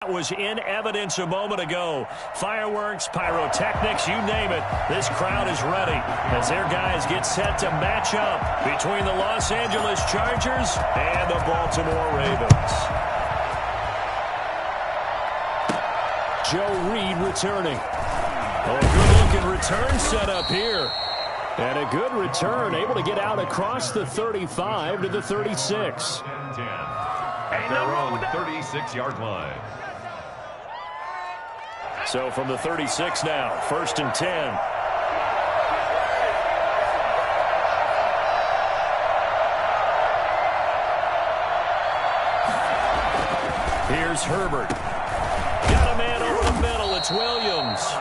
That was in evidence a moment ago. Fireworks, pyrotechnics, you name it. This crowd is ready as their guys get set to match up between the Los Angeles Chargers and the Baltimore Ravens. Joe Reed returning. A good-looking return set up here. And a good return, able to get out across the 35 to the 36. At their own 36-yard line. So from the 36 now, 1st and 10. Here's Herbert. Got a man over the middle. It's Williams.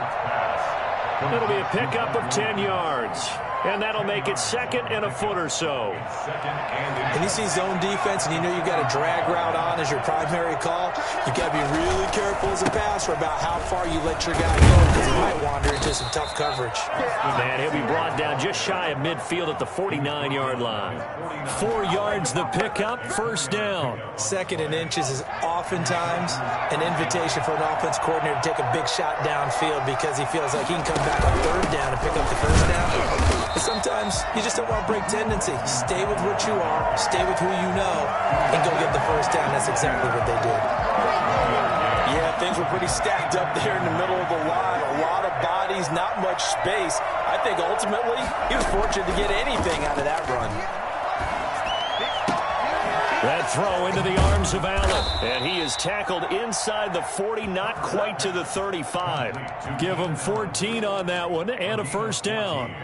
It'll be a pickup of 10 yards. And that'll make it 2nd and a foot or so. And you see zone defense and you know you've got a drag route on as your primary call. You've got to be really careful as a passer about how far you let your guy go because he might wander into some tough coverage. Man, he'll be brought down just shy of midfield at the 49-yard line. 4 yards the pickup, 1st down. 2nd and inches is oftentimes an invitation for an offense coordinator to take a big shot downfield because he feels like he can come back on 3rd down and pick up the 1st down. But sometimes you just don't want to break tendency. Stay with what you are, stay with who you know, and go get the 1st down. That's exactly what they did. Yeah, things were pretty stacked up there in the middle of the line. A lot of bodies, not much space. I think ultimately he was fortunate to get anything out of that run. That throw into the arms of Allen. And he is tackled inside the 40, not quite to the 35. Give him 14 on that one and a 1st down.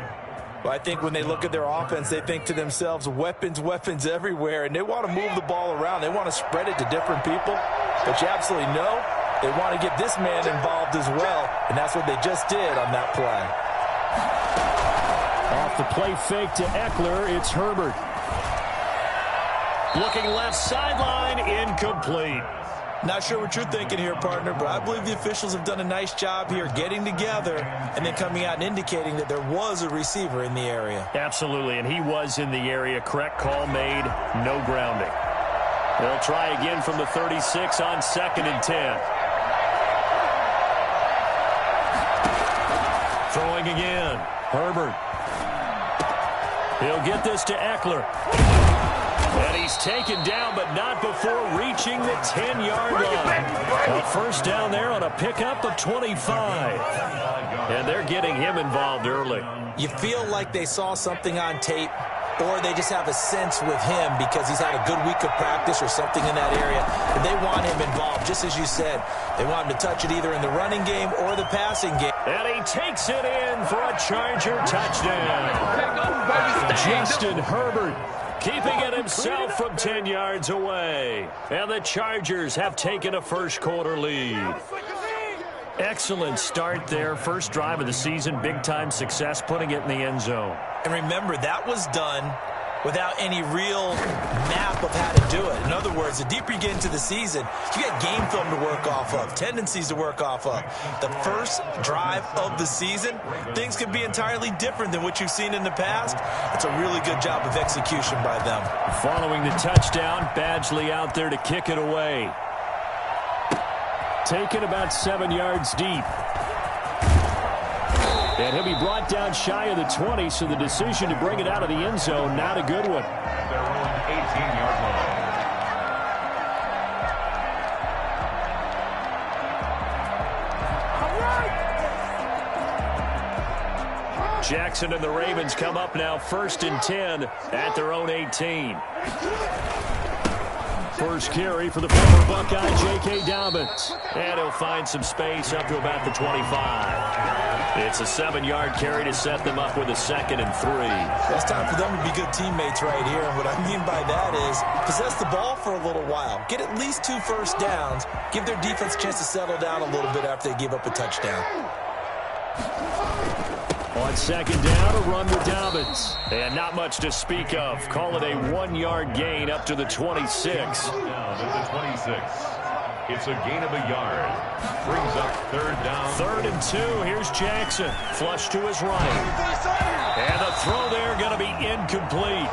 Well, I think when they look at their offense, they think to themselves, weapons, weapons everywhere, and they want to move the ball around. They want to spread it to different people. But you absolutely know they want to get this man involved as well, and that's what they just did on that play. Off the play fake to Eckler, it's Herbert. Looking left sideline, incomplete. Not sure what you're thinking here, partner, but I believe the officials have done a nice job here getting together and then coming out and indicating that there was a receiver in the area. Absolutely, and he was in the area. Correct call made, no grounding. They'll try again from the 36 on 2nd and 10. Throwing again, Herbert. He'll get this to Eckler. And he's taken down, but not before reaching the 10-yard line. A 1st down there on a pickup of 25. And they're getting him involved early. You feel like they saw something on tape, or they just have a sense with him because he's had a good week of practice or something in that area. And they want him involved, just as you said. They want him to touch it either in the running game or the passing game. And he takes it in for a Charger touchdown. Justin Herbert keeping it himself from 10 yards away. And the Chargers have taken a 1st quarter lead. Excellent start there. 1st drive of the season. Big-time success putting it in the end zone. And remember, that was done without any real map of how to do it. In other words, the deeper you get into the season, you got game film to work off of, tendencies to work off of. The 1st drive of the season, things could be entirely different than what you've seen in the past. It's a really good job of execution by them. Following the touchdown, Badgley out there to kick it away. Taken about 7 yards deep. And he'll be brought down shy of the 20, so the decision to bring it out of the end zone, not a good one. Their own 18-yard line. Jackson and the Ravens come up now 1st and 10 at their own 18. First carry for the former Buckeye, J.K. Dobbins. And he'll find some space up to about the 25. It's a 7-yard carry to set them up with a 2nd and 3. It's time for them to be good teammates right here. And what I mean by that is possess the ball for a little while. Get at least 2 1st downs. Give their defense a chance to settle down a little bit after they give up a touchdown. On 2nd down, a run with Dobbins. And not much to speak of. Call it a 1-yard gain up to the 26. Down at the 26. It's a gain of a yard. Brings up 3rd down. 3rd and 2. Here's Jackson. Flush to his right. And the throw there going to be incomplete.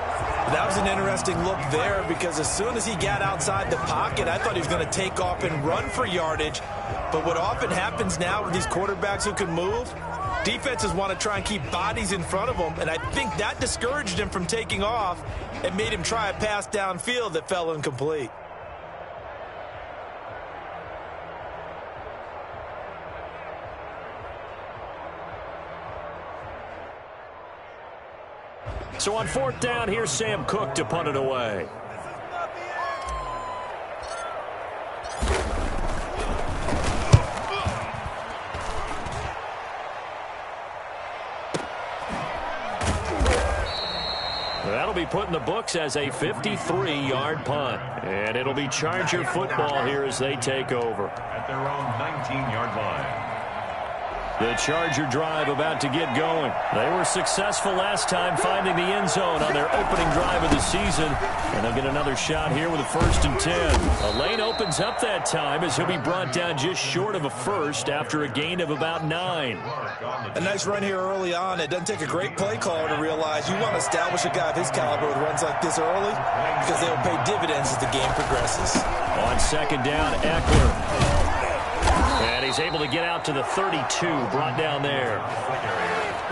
That was an interesting look there because as soon as he got outside the pocket, I thought he was going to take off and run for yardage. But what often happens now with these quarterbacks who can move, defenses want to try and keep bodies in front of them, and I think that discouraged him from taking off and made him try a pass downfield that fell incomplete. So on 4th down, here's Sam Cook to punt it away. That'll be put in the books as a 53-yard punt. And it'll be Charger football here as they take over. At their own 19-yard line. The Charger drive about to get going. They were successful last time finding the end zone on their opening drive of the season. And they'll get another shot here with a 1st and 10. A lane opens up that time as he'll be brought down just short of a first after a gain of about 9. A nice run here early on. It doesn't take a great play caller to realize you want to establish a guy of his caliber with runs like this early because they'll pay dividends as the game progresses. On 2nd down, Eckler. And he's able to get out to the 32, brought down there.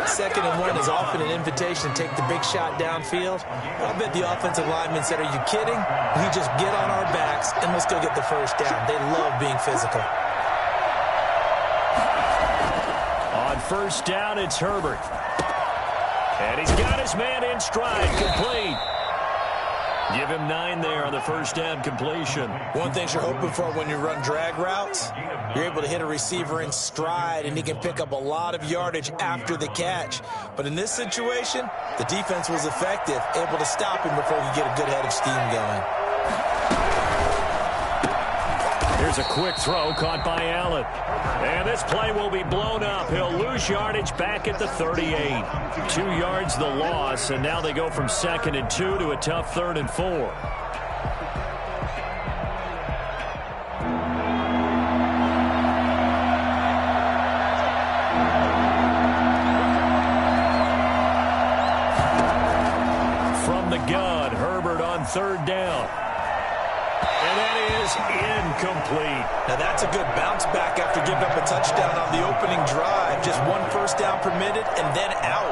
2nd and 1 is often an invitation to take the big shot downfield. I bet the offensive lineman said, are you kidding? We just get on our backs and let's go get the 1st down. They love being physical. On 1st down, it's Herbert. And he's got his man in stride, complete. Give him 9 there on the 1st down completion. One thing you're hoping for when you run drag routes, you're able to hit a receiver in stride, and he can pick up a lot of yardage after the catch. But in this situation, the defense was effective, able to stop him before he get a good head of steam going. Here's a quick throw caught by Allen. And this play will be blown up. He'll lose yardage back at the 38. 2 yards the loss, and now they go from 2nd and 2 to a tough 3rd and 4. From the gun, Herbert on 3rd down. And that is incomplete. Now that's a good bounce back after giving up a touchdown on the opening drive. Just 1 first down permitted and then out.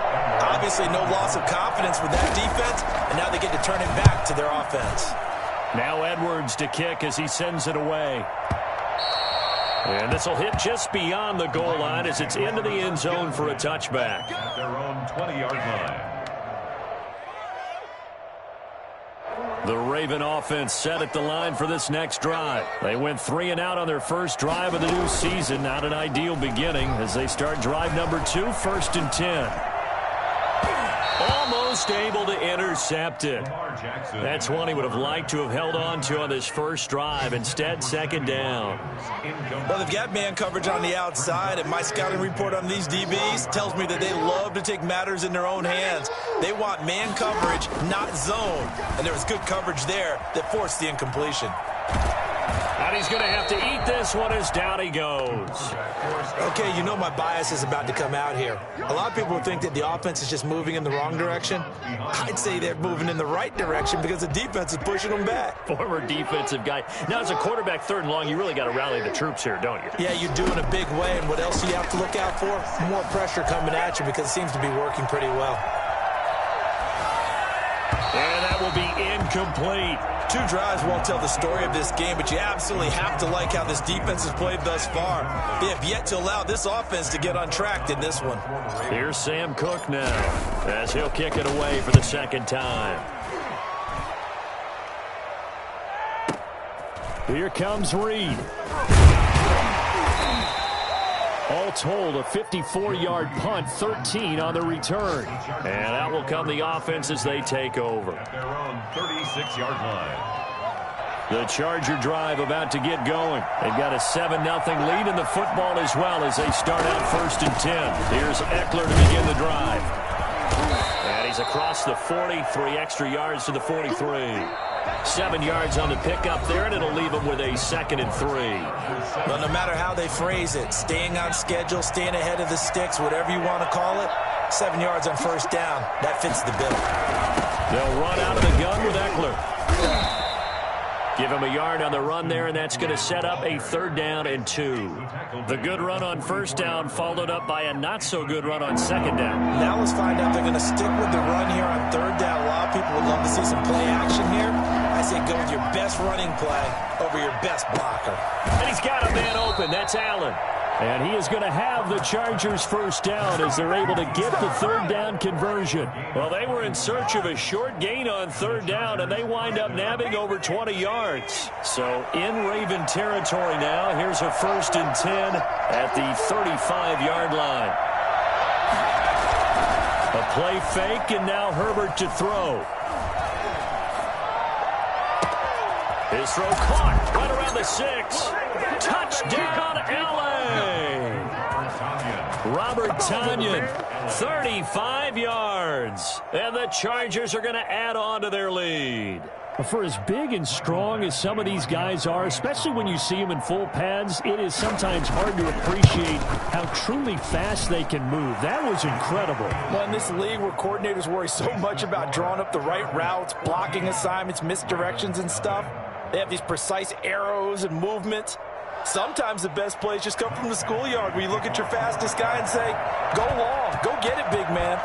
Obviously no loss of confidence with that defense, and now they get to turn it back to their offense. Now Edwards to kick as he sends it away. And this will hit just beyond the goal line as it's into the end zone for a touchback. At their own 20-yard line. The Raven offense set at the line for this next drive. They went 3 and out on their first drive of the new season. Not an ideal beginning as they start drive number 2, 1st and 10. Almost able to intercept it. That's one he would have liked to have held on to on this first drive. Instead, 2nd down. Well, they've got man coverage on the outside, and my scouting report on these DBs tells me that they love to take matters in their own hands. They want man coverage, not zone. And there was good coverage there that forced the incompletion. And he's going to have to eat this one as down he goes. Okay, you know my bias is about to come out here. A lot of people think that the offense is just moving in the wrong direction. I'd say they're moving in the right direction because the defense is pushing them back. Former defensive guy. Now, as a quarterback 3rd and long, you really got to rally the troops here, don't you? Yeah, you do in a big way. And what else do you have to look out for? More pressure coming at you because it seems to be working pretty well. And that will be incomplete. 2 drives won't tell the story of this game, but you absolutely have to like how this defense has played thus far. They have yet to allow this offense to get untracked in this one. Here's Sam Cook now as he'll kick it away for the 2nd time. Here comes Reed. All told, a 54-yard punt, 13 on the return. And out will come the offense as they take over. At their own 36-yard line. The Charger drive about to get going. They've got a 7-0 lead in the football as well as they start out 1st and 10. Here's Eckler to begin the drive. And he's across the 40, 3 extra yards to the 43. 7 yards on the pickup there, and it'll leave them with a 2nd and 3. Well, no matter how they phrase it, staying on schedule, staying ahead of the sticks, whatever you want to call it, 7 yards on first down. That fits the bill. They'll run out of the gun with Eckler. Give him a yard on the run there, and that's going to set up a 3rd down and 2. The good run on first down followed up by a not-so-good run on 2nd down. Now let's find out if they're going to stick with the run here on 3rd down. A lot of people would love to see some play action here. I say go with your best running play over your best blocker. And he's got a man open. That's Allen. And he is going to have the Chargers' 1st down as they're able to get the 3rd down conversion. Well, they were in search of a short gain on 3rd down, and they wind up nabbing over 20 yards. So in Raven territory now. Here's a 1st and 10 at the 35-yard line. A play fake, and now Herbert to throw. His throw caught right around the 6. Touchdown, L.A. Robert Tonyan, 35 yards. And the Chargers are going to add on to their lead. For as big and strong as some of these guys are, especially when you see them in full pads, it is sometimes hard to appreciate how truly fast they can move. That was incredible. Well, in this league where coordinators worry so much about drawing up the right routes, blocking assignments, misdirections and stuff, they have these precise arrows and movements. Sometimes the best plays just come from the schoolyard where you look at your fastest guy and say, go long, go get it, big man.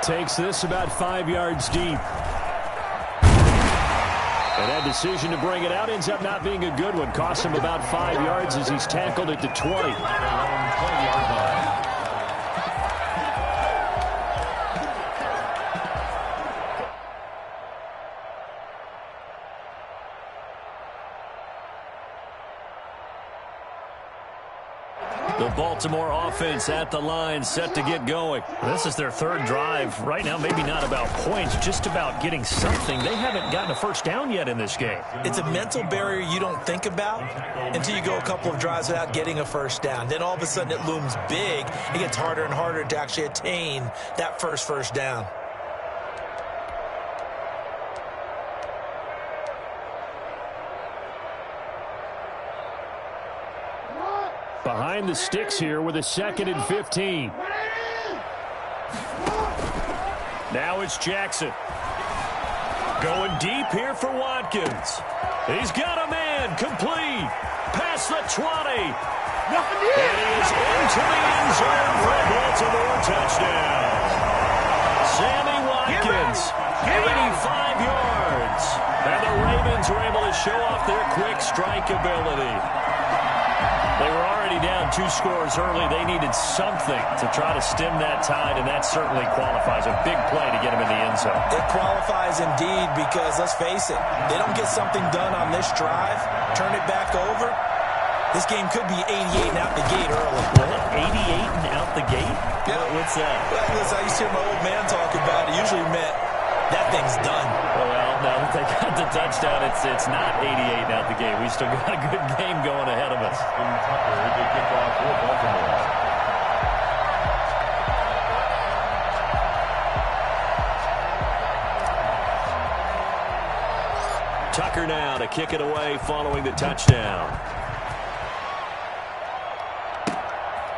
Takes this about 5 yards deep. And that decision to bring it out ends up not being a good one. Costs him about 5 yards as he's tackled at the 20. 20-yard line. The Baltimore offense at the line, set to get going. This is their 3rd drive. Right now, maybe not about points, just about getting something. They haven't gotten a 1st down yet in this game. It's a mental barrier you don't think about until you go a couple of drives without getting a 1st down. Then all of a sudden it looms big. It gets harder and harder to actually attain that first down. Behind the sticks here with a 2nd and 15. Now it's Jackson. Going deep here for Watkins. He's got a man complete. Past the 20. And he is into the end zone for a Baltimore touchdown. Sammy Watkins, 85 yards. And the Ravens are able to show off their quick strike ability. They were already down 2 scores early. They needed something to try to stem that tide, and that certainly qualifies. A big play to get them in the end zone. It qualifies indeed because, let's face it, they don't get something done on this drive, turn it back over, this game could be 88 and out the gate early. What? 88 and out the gate? Yeah. What's that? Well, listen, I used to hear my old man talk about it. Usually meant that thing's done. Well, now that they got the touchdown, it's not 88 out the gate. We still got a good game going ahead of us. Tucker to kick off for Baltimore. Tucker now to kick it away following the touchdown.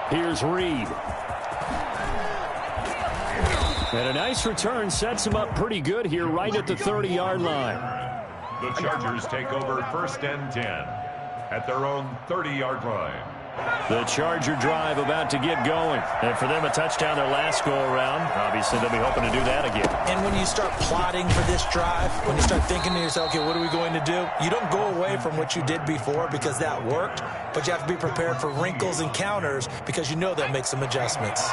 Here's Reed. And a nice return sets him up pretty good here right at the 30-yard line. The Chargers take over 1st and 10 at their own 30-yard line. The Charger drive about to get going. And for them, a touchdown their last go-around. Obviously, they'll be hoping to do that again. And when you start plotting for this drive, when you start thinking to yourself, okay, what are we going to do? You don't go away from what you did before because that worked, but you have to be prepared for wrinkles and counters because you know they'll make some adjustments.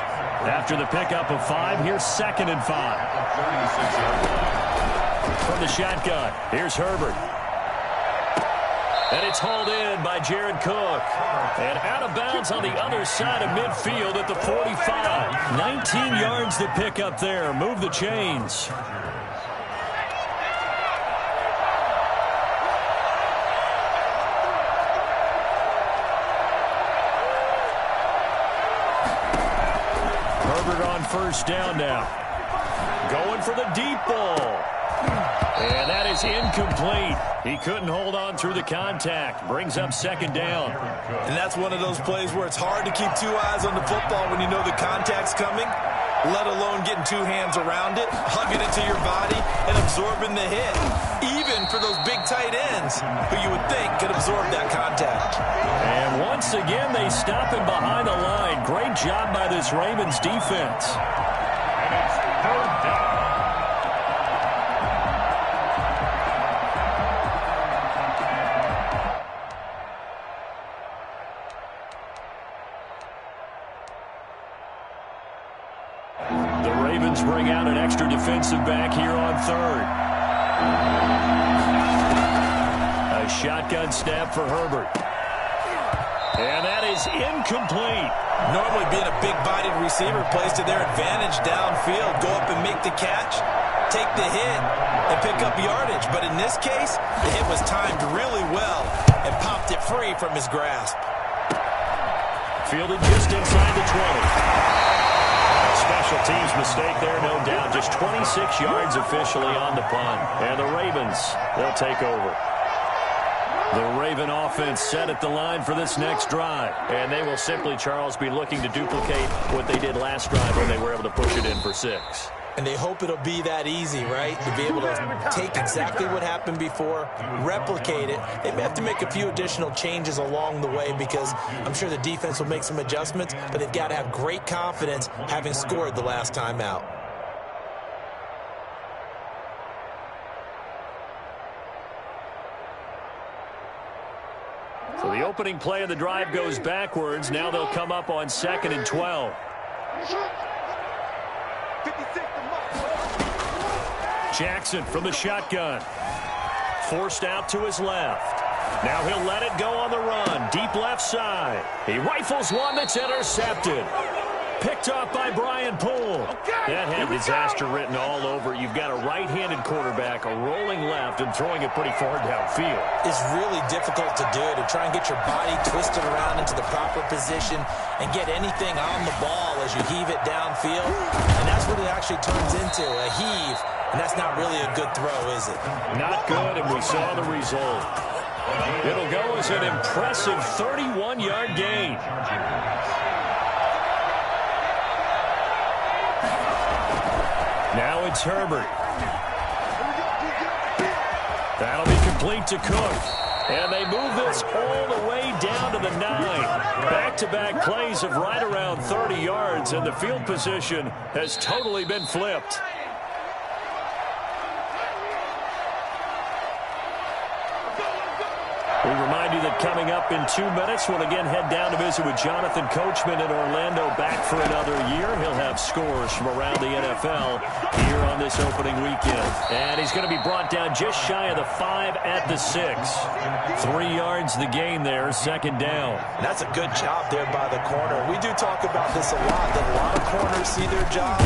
After the pickup of 5, here's 2nd and 5. 36-yard line. From the shotgun, here's Herbert. And it's hauled in by Jared Cook. And out of bounds on the other side of midfield at the 45. 19 yards to pick up there. Move the chains. Herbert on 1st down now. Going for the deep ball. And that is incomplete. He couldn't hold on through the contact. Brings up second down. And that's one of those plays where it's hard to keep two eyes on the football when you know the contact's coming, let alone getting two hands around it, hugging it to your body, and absorbing the hit. Even for those big tight ends who you would think could absorb that contact. And once again, they stop him behind the line. Great job by this Ravens defense. And it's third down. The Ravens bring out an extra defensive back here on third. A shotgun snap for Herbert. And that is incomplete. Normally being a big-bodied receiver plays to their advantage downfield. Go up and make the catch, take the hit, and pick up yardage. But in this case, the hit was timed really well and popped it free from his grasp. Fielded just inside the 20. Special teams mistake there, no doubt. Just 26 yards officially on the punt. And the Ravens, they'll take over. The Raven offense set at the line for this next drive. And they will simply, Charles, be looking to duplicate what they did last drive when they were able to push it in for 6. And they hope it'll be that easy, right? To be able to take exactly what happened before, replicate it. They may have to make a few additional changes along the way because I'm sure the defense will make some adjustments, but they've got to have great confidence having scored the last time out. So the opening play of the drive goes backwards. Now they'll come up on 2nd and 12. Jackson from the shotgun. Forced out to his left. Now he'll let it go on the run. Deep left side. He rifles one that's intercepted. Picked off by Brian Poole. That had disaster written all over. You've got a right-handed quarterback, a rolling left, and throwing it pretty far downfield. It's really difficult to do, to try and get your body twisted around into the proper position and get anything on the ball as you heave it downfield. And that's what it actually turns into, a heave. And that's not really a good throw, is it? Not good, and we saw the result. It'll go as an impressive 31-yard gain. Now it's Herbert. That'll be complete to Cook. And they move this all the way down to the 9. Back-to-back plays of right around 30 yards, and the field position has totally been flipped. We remind you that coming up in 2 minutes, we'll again head down to visit with Jonathan Coachman in Orlando, back for another year. He'll have scores from around the NFL here on this opening weekend. And he's going to be brought down just shy of the 5 at the 6. 3 yards the gain there, 2nd down. That's a good job there by the corner. We do talk about this a lot, that a lot of corners see their job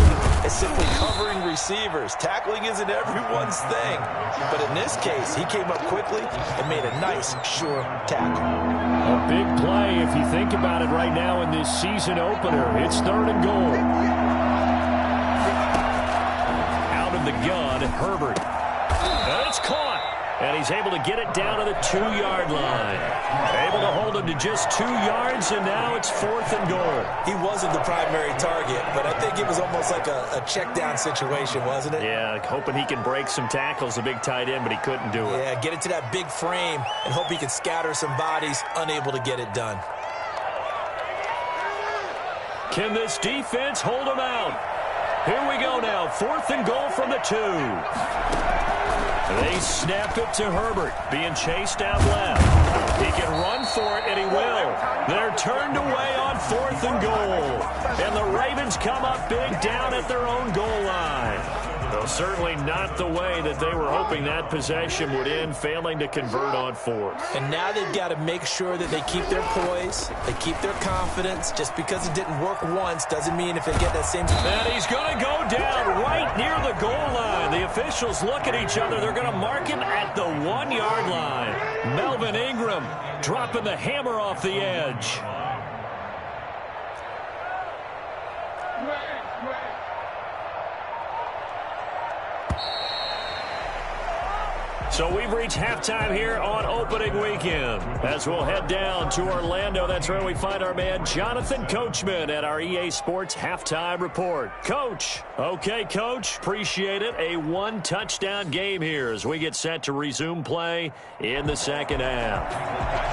as simply covering receivers. Tackling isn't everyone's thing. But in this case, he came up quickly and made a nice, sure tackle. A big play if you think about it right now in this season opener. It's 3rd and goal. Out of the gun, Herbert. And it's caught. And he's able to get it down to the 2-yard line. Able to hold him to just 2 yards, and now it's 4th and goal. He wasn't the primary target, but I think it was almost like a check down situation, wasn't it? Yeah, hoping he can break some tackles, a big tight end, but he couldn't do it. Yeah, get it to that big frame and hope he can scatter some bodies, unable to get it done. Can this defense hold him out? Here we go now, 4th and goal from the 2. They snap it to Herbert, being chased out left. He can run for it, and he will. They're turned away on 4th and goal. And the Ravens come up big down at their own goal line. Though certainly not the way that they were hoping that possession would end, failing to convert on 4th. And now they've got to make sure that they keep their poise, they keep their confidence. Just because it didn't work once doesn't mean if they get that same... And he's going to go down right near the goal line. The officials look at each other. They're going to mark him at the 1-yard line. Melvin Ingram dropping the hammer off the edge. So we've reached halftime here on opening weekend. As we'll head down to Orlando, that's where we find our man Jonathan Coachman at our EA Sports Halftime Report. Coach. Okay, Coach. Appreciate it. A one-touchdown game here as we get set to resume play in the second half.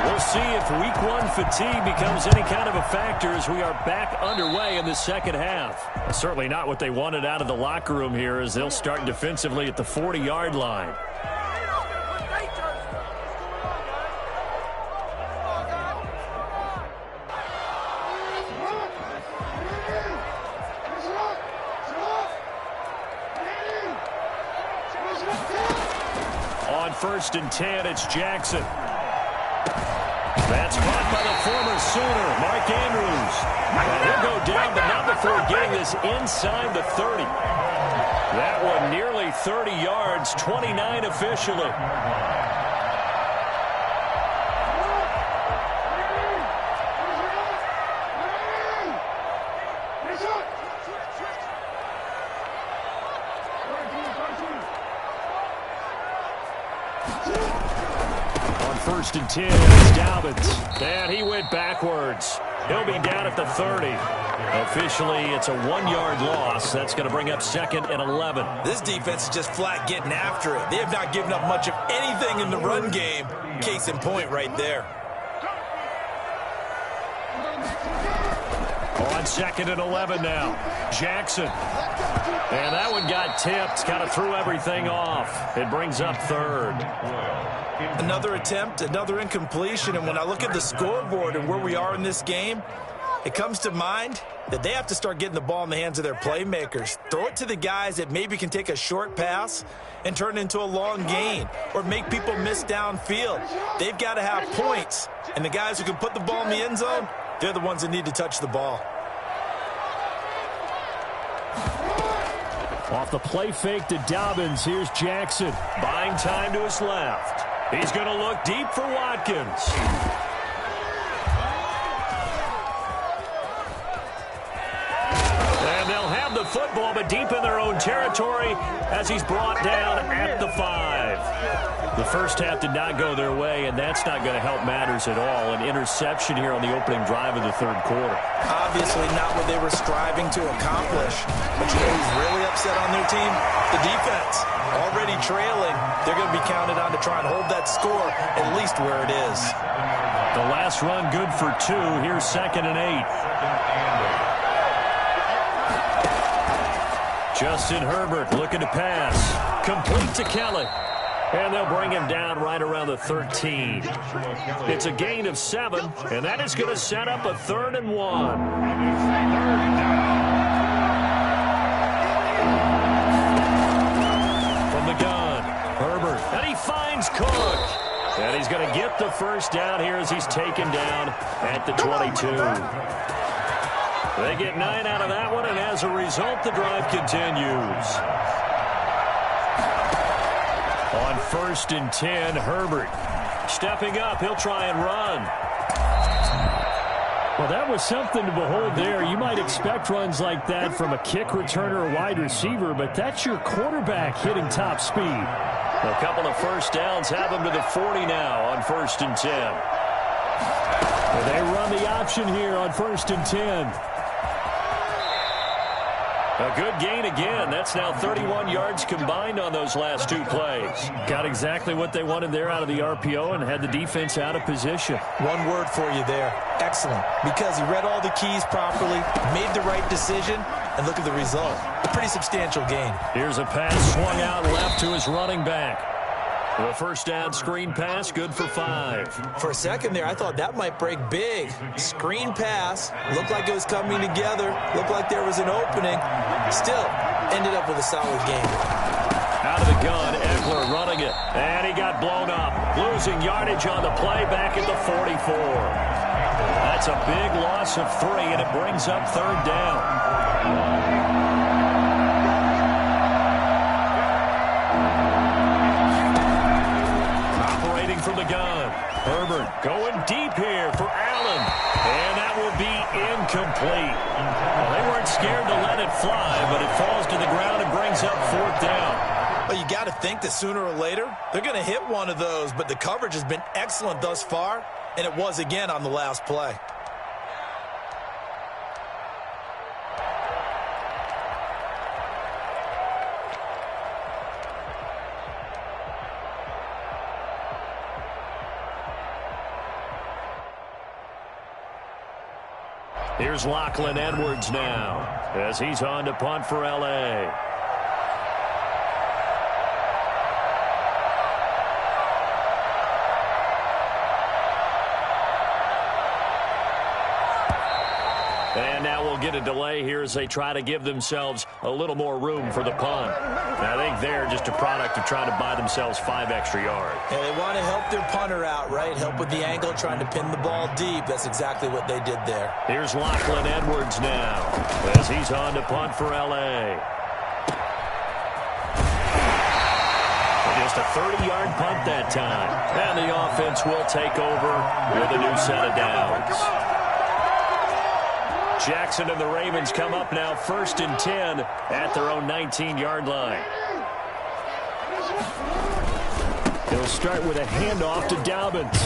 We'll see if week one fatigue becomes any kind of a factor as we are back underway in the second half. Certainly not what they wanted out of the locker room here as they'll start defensively at the 40-yard line. On 1st and 10, it's Jackson. That's caught by the former Sooner, Mark Andrews. And he'll go down, but not before getting this inside the 30. That one nearly 30 yards, 29 officially. On 1st and 10, it's Dobbins. And he went backwards. He'll be down at the 30. Officially, it's a 1-yard loss. That's going to bring up 2nd and 11. This defense is just flat getting after it. They have not given up much of anything in the run game. Case in point right there. On 2nd and 11 now. Jackson. And that one got tipped. Kind of threw everything off. It brings up 3rd. Another attempt, another incompletion. And when I look at the scoreboard and where we are in this game, it comes to mind that they have to start getting the ball in the hands of their playmakers. Throw it to the guys that maybe can take a short pass and turn it into a long gain or make people miss downfield. They've got to have points. And the guys who can put the ball in the end zone, they're the ones that need to touch the ball. Off the play fake to Dobbins, here's Jackson. Buying time to his left. He's going to look deep for Watkins. And they'll have the football, but deep in their own territory as he's brought down at the 5. The first half did not go their way, and that's not going to help matters at all. An interception here on the opening drive of the 3rd quarter. Obviously not what they were striving to accomplish. But you know who's really upset on their team? The defense. Already trailing, they're going to be counted on to try and hold that score at least where it is. The last run good for 2. Here's 2nd and 8. Justin Herbert looking to pass. Complete to Kelly. And they'll bring him down right around the 13. It's a gain of 7, and that is going to set up a 3rd and 1. From the gun, Herbert, and he finds Cook. And he's going to get the first down here as he's taken down at the 22. They get 9 out of that one, and as a result, the drive continues. On 1st and 10, Herbert stepping up. He'll try and run. Well, that was something to behold there. You might expect runs like that from a kick returner or wide receiver, but that's your quarterback hitting top speed. A couple of first downs have him to the 40 now on 1st and 10. Well, they run the option here on 1st and 10. A good gain again. That's now 31 yards combined on those last 2 plays. Got exactly what they wanted there out of the RPO and had the defense out of position. One word for you there. Excellent. Because he read all the keys properly, made the right decision, and look at the result. A pretty substantial gain. Here's a pass swung out left to his running back. The first down screen pass, good for 5. For a second there, I thought that might break big. Screen pass, looked like it was coming together, looked like there was an opening. Still, ended up with a solid game. Out of the gun, Eckler running it, and he got blown up. Losing yardage on the play back at the 44. That's a big loss of 3, and it brings up 3rd down. From the gun. Herbert going deep here for Allen. And that will be incomplete. Well, they weren't scared to let it fly, but it falls to the ground and brings up 4th down. Well, you got to think that sooner or later, they're going to hit one of those, but the coverage has been excellent thus far, and it was again on the last play. Here's Lachlan Edwards now as he's on to punt for L.A. And now we'll get a delay here as they try to give themselves a little more room for the punt. And I think they're just a product of trying to buy themselves 5 extra yards. Yeah, they want to help their punter out, right? Help with the angle, trying to pin the ball deep. That's exactly what they did there. Here's Lachlan Edwards now as he's on to punt for L.A. Just a 30-yard punt that time. And the offense will take over with a new set of downs. Jackson and the Ravens come up now 1st and 10 at their own 19-yard line. He'll start with a handoff to Dobbins.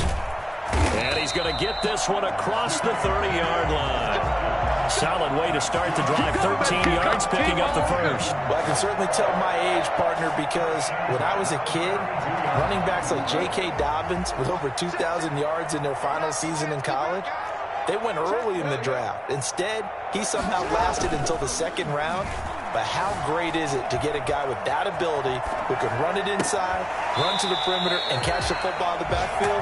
And he's going to get this one across the 30-yard line. Solid way to start the drive, 13 yards, picking up the first. Well, I can certainly tell my age, partner, because when I was a kid, running backs like J.K. Dobbins with over 2,000 yards in their final season in college, they went early in the draft. Instead, he somehow lasted until the 2nd round. But how great is it to get a guy with that ability who can run it inside, run to the perimeter, and catch the football in the backfield?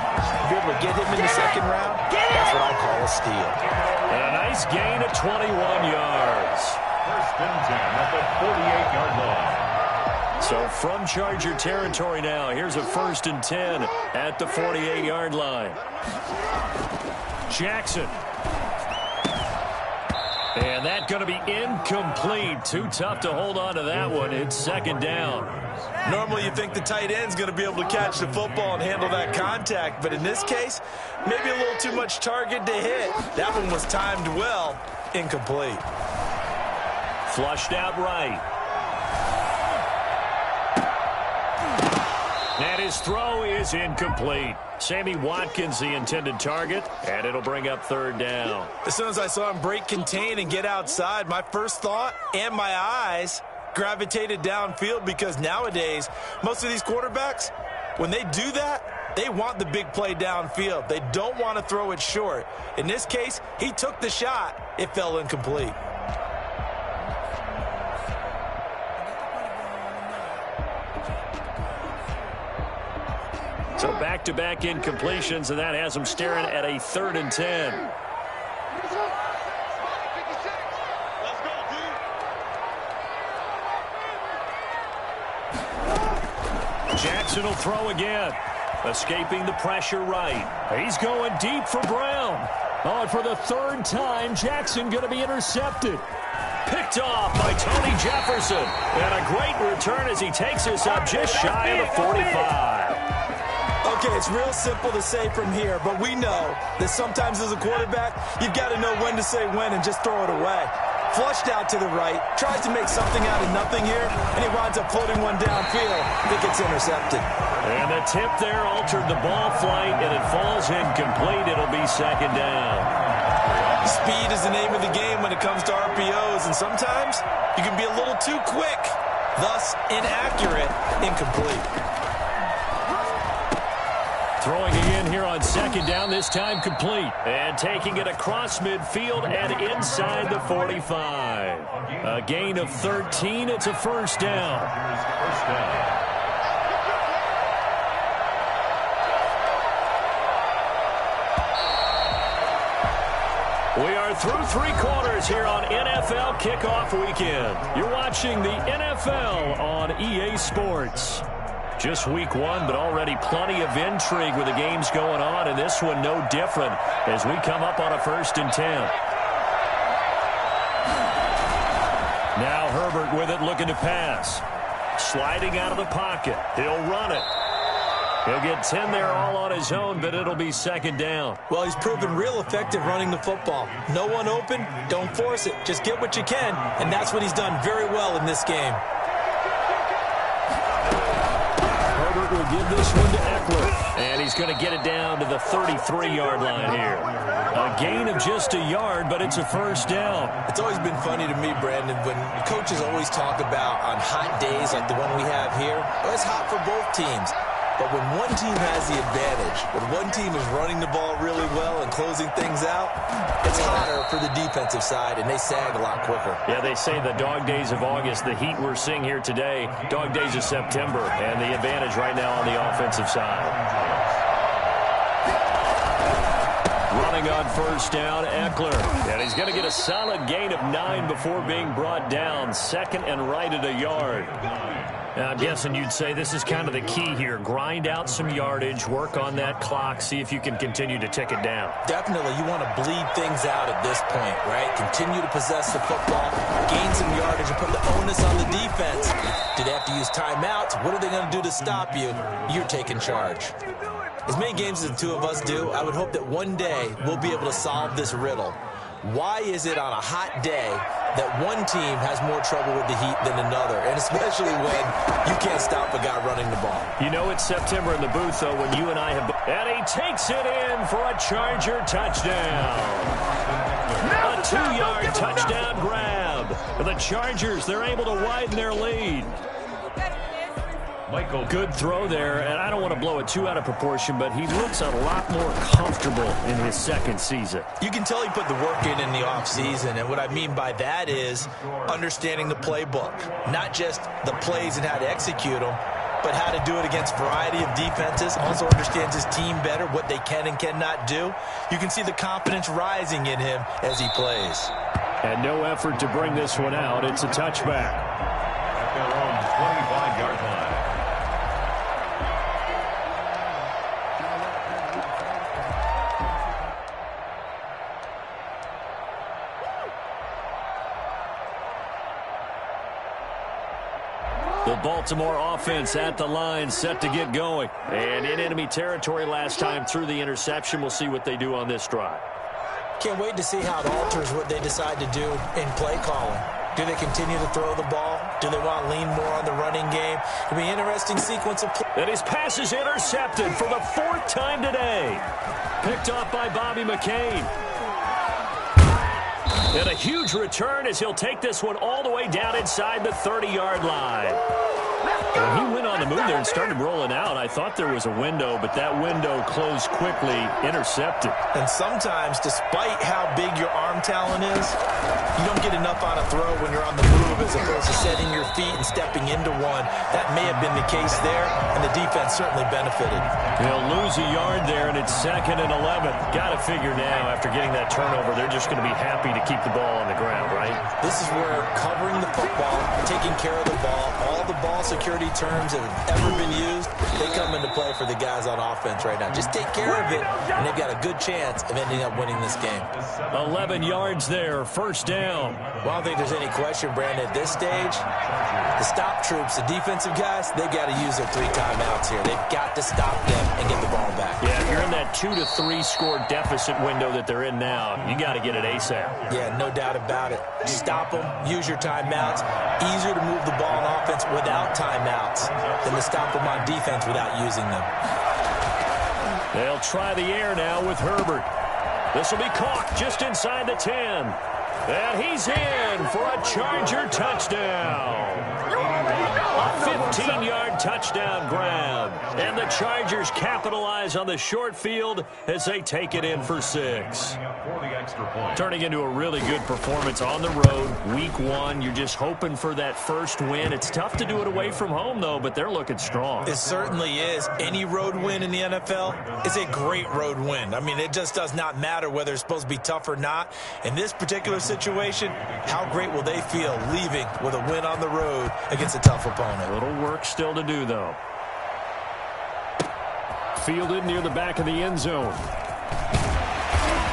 Be able to get him in the 2nd round, that's what I call a steal. And a nice gain of 21 yards. 1st and 10 at the 48-yard line. So from Charger territory now, here's a 1st and 10 at the 48-yard line. Jackson. And that's going to be incomplete. Too tough to hold on to that one. It's 2nd down. Normally you think the tight end's going to be able to catch the football and handle that contact, but in this case, maybe a little too much target to hit. That one was timed well. Incomplete. Flushed out right. And his throw is incomplete. Sammy Watkins, the intended target, and it'll bring up 3rd down. As soon as I saw him break contain and get outside, my first thought and my eyes gravitated downfield, because nowadays, most of these quarterbacks, when they do that, they want the big play downfield. They don't want to throw it short. In this case, he took the shot. It fell incomplete. So back-to-back incompletions, and that has them staring at a 3rd and 10. Jackson will throw again. Escaping the pressure right. He's going deep for Brown. Oh, and for the 3rd time, Jackson going to be intercepted. Picked off by Tony Jefferson. And a great return as he takes us up just shy of the 45. Okay, it's real simple to say from here, but we know that sometimes as a quarterback, you've got to know when to say when and just throw it away. Flushed out to the right, tries to make something out of nothing here, and he winds up floating one downfield. It gets intercepted. And the tip there altered the ball flight, and it falls incomplete. It'll be 2nd down. Speed is the name of the game when it comes to RPOs, and sometimes you can be a little too quick, thus inaccurate, incomplete. Throwing again here on 2nd down, this time complete. And taking it across midfield and inside the 45. A gain of 13. It's a 1st down. We are through 3 quarters here on NFL Kickoff Weekend. You're watching the NFL on EA Sports. Just week 1, but already plenty of intrigue with the games going on, and this one no different as we come up on a 1st and 10. Now Herbert with it, looking to pass. Sliding out of the pocket. He'll run it. He'll get 10 there all on his own, but it'll be 2nd down. Well, he's proven real effective running the football. No one open, don't force it. Just get what you can, and that's what he's done very well in this game. They'll give this one to Eckler. And he's going to get it down to the 33-yard line here. A gain of just a yard, but it's a first down. It's always been funny to me, Brandon, when coaches always talk about on hot days like the one we have here, well, it's hot for both teams. But when one team has the advantage, when one team is running the ball really well and closing things out, it's hotter for the defensive side, and they sag a lot quicker. Yeah, they say the dog days of August, the heat we're seeing here today, dog days of September, and the advantage right now on the offensive side. Running on first down, Eckler. And he's going to get a solid gain of 9 before being brought down. Second and right at a yard. Now, I'm guessing you'd say this is kind of the key here. Grind out some yardage, work on that clock, see if you can continue to tick it down. Definitely. You want to bleed things out at this point, right? Continue to possess the football, gain some yardage, and put the onus on the defense. Do they have to use timeouts? What are they going to do to stop you? You're taking charge. As many games as the two of us do, I would hope that one day we'll be able to solve this riddle. Why is it on a hot day that one team has more trouble with the heat than another, and especially when you can't stop a guy running the ball? You know it's September in the booth, though, when you and I have... And he takes it in for a Charger touchdown. A 2-yard touchdown grab. The Chargers, they're able to widen their lead. Good throw there, and I don't want to blow it too out of proportion, but he looks a lot more comfortable in his second season. You can tell he put the work in the offseason, and what I mean by that is understanding the playbook, not just the plays and how to execute them, but how to do it against a variety of defenses. Also understands his team better, what they can and cannot do. You can see the confidence rising in him as he plays. And no effort to bring this one out. It's a touchback. At their own 25-yard line. The Baltimore offense at the line, set to get going. And in enemy territory last time through the interception. We'll see what they do on this drive. Can't wait to see how it alters what they decide to do in play calling. Do they continue to throw the ball? Do they want to lean more on the running game? It'll be an interesting sequence of play. And his pass is intercepted for the 4th time today. Picked off by Bobby McCain. And a huge return as he'll take this one all the way down inside the 30-yard line. And he went on the move there and started rolling out. I thought there was a window, but that window closed quickly, intercepted. And sometimes, despite how big your arm talent is, you don't get enough on a throw when you're on the move as opposed to setting your feet and stepping into one. That may have been the case there, and the defense certainly benefited. They'll lose a yard there, and it's 2nd and 11. Got to figure now, after getting that turnover, they're just going to be happy to keep the ball on the ground, right? This is where covering the football, taking care of the ball, all the ball security terms that have ever been used, they come into play for the guys on offense right now. Just take care of it, and they've got a good chance of ending up winning this game. 11 yards there, first down. Well, I don't think there's any question, Brandon, at this stage, the stop troops, the defensive guys, they've got to use their 3 timeouts here. They've got to stop them and get the ball back. Yeah, if you're in that 2 to 3 score deficit window that they're in now, you got to get it ASAP. Yeah, no doubt about it. Stop them, use your timeouts. Easier to move the ball on offense without timeouts than to stop them on defense without using them. They'll try the air now with Herbert. This will be caught just inside the 10. And he's in for a Charger touchdown. A 15-yard touchdown grab. And the Chargers capitalize on the short field as they take it in for 6. Turning into a really good performance on the road. Week 1, you're just hoping for that first win. It's tough to do it away from home, though, but they're looking strong. It certainly is. Any road win in the NFL is a great road win. I mean, it just does not matter whether it's supposed to be tough or not. In this particular situation, how great will they feel leaving with a win on the road against a tough opponent? A little work still to do, though. Fielded near the back of the end zone.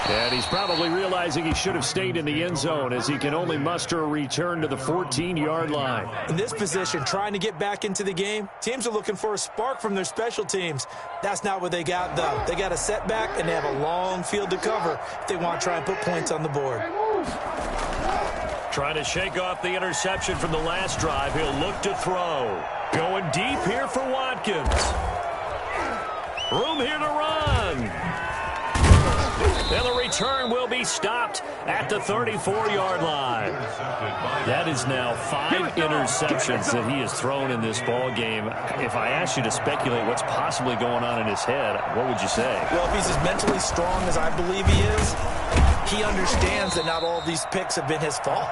And he's probably realizing he should have stayed in the end zone as he can only muster a return to the 14-yard line. In this position, trying to get back into the game, teams are looking for a spark from their special teams. That's not what they got, though. They got a setback, and they have a long field to cover if they want to try and put points on the board. Trying to shake off the interception from the last drive. He'll look to throw. Going deep here for Watkins. Room here to run. And the return will be stopped at the 34-yard line. That is now 5 interceptions that he has thrown in this ball game. If I asked you to speculate what's possibly going on in his head, what would you say? Well, if he's as mentally strong as I believe he is, he understands that not all of these picks have been his fault.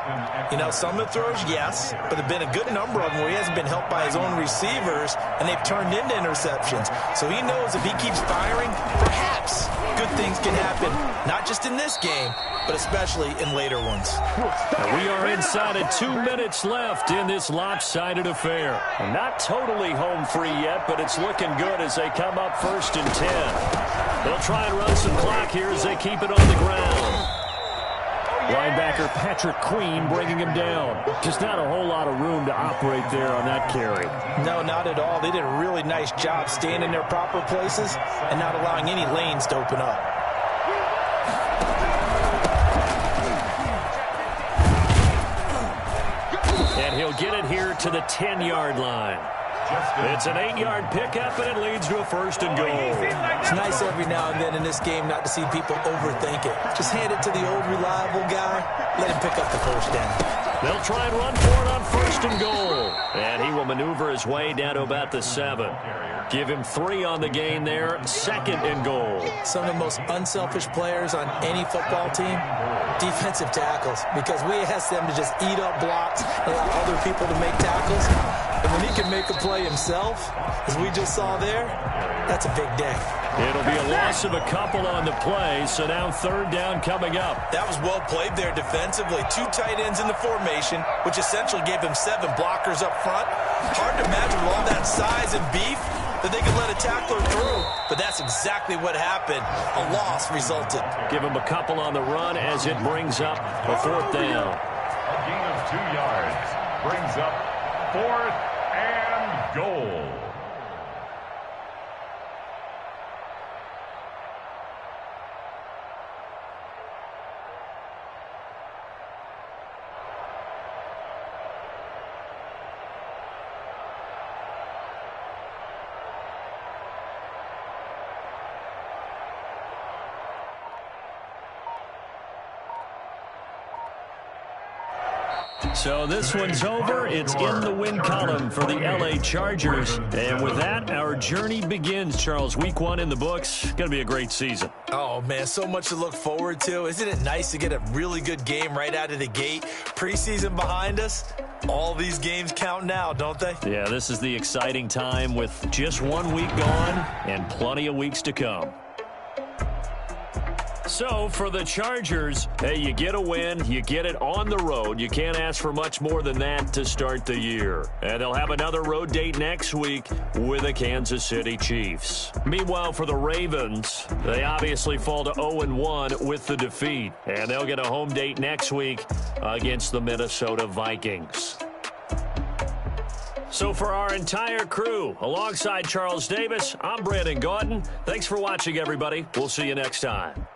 You know, some of the throws, yes, but there have been a good number of them where he hasn't been helped by his own receivers, and they've turned into interceptions. So he knows if he keeps firing, perhaps good things can happen, not just in this game, but especially in later ones. Now we are inside of 2 minutes left in this lopsided affair. Not totally home free yet, but it's looking good as they come up 1st and 10. They'll try and run some clock here as they keep it on the ground. Linebacker Patrick Queen bringing him down. Just not a whole lot of room to operate there on that carry. No, not at all. They did a really nice job staying in their proper places and not allowing any lanes to open up. And he'll get it here to the 10-yard line. It's an 8-yard pickup, and it leads to a 1st and goal. It's nice every now and then in this game not to see people overthink it. Just hand it to the old reliable guy. Let him pick up the 1st down. They'll try and run for it on 1st and goal. And he will maneuver his way down to about the 7. Give him 3 on the gain there. 2nd and goal. Some of the most unselfish players on any football team, defensive tackles, because we ask them to just eat up blocks and allow other people to make tackles. And when he can make a play himself, as we just saw there, that's a big day. It'll be a loss of a couple on the play, so now 3rd down coming up. That was well played there defensively. 2 tight ends in the formation, which essentially gave them 7 blockers up front. Hard to imagine with all that size and beef that they could let a tackler through, but that's exactly what happened. A loss resulted. Give him a couple on the run as it brings up a 4th down. A gain of 2 yards brings up 4th and goal. So this one's over. It's in the win column for the LA Chargers. And with that, our journey begins, Charles. Week 1 in the books. Going to be a great season. Oh, man, so much to look forward to. Isn't it nice to get a really good game right out of the gate? Preseason behind us. All these games count now, don't they? Yeah, this is the exciting time with just 1 week gone and plenty of weeks to come. So, for the Chargers, hey, you get a win, you get it on the road. You can't ask for much more than that to start the year. And they'll have another road date next week with the Kansas City Chiefs. Meanwhile, for the Ravens, they obviously fall to 0-1 with the defeat. And they'll get a home date next week against the Minnesota Vikings. So for our entire crew, alongside Charles Davis, I'm Brandon Gaudin. Thanks for watching, everybody. We'll see you next time.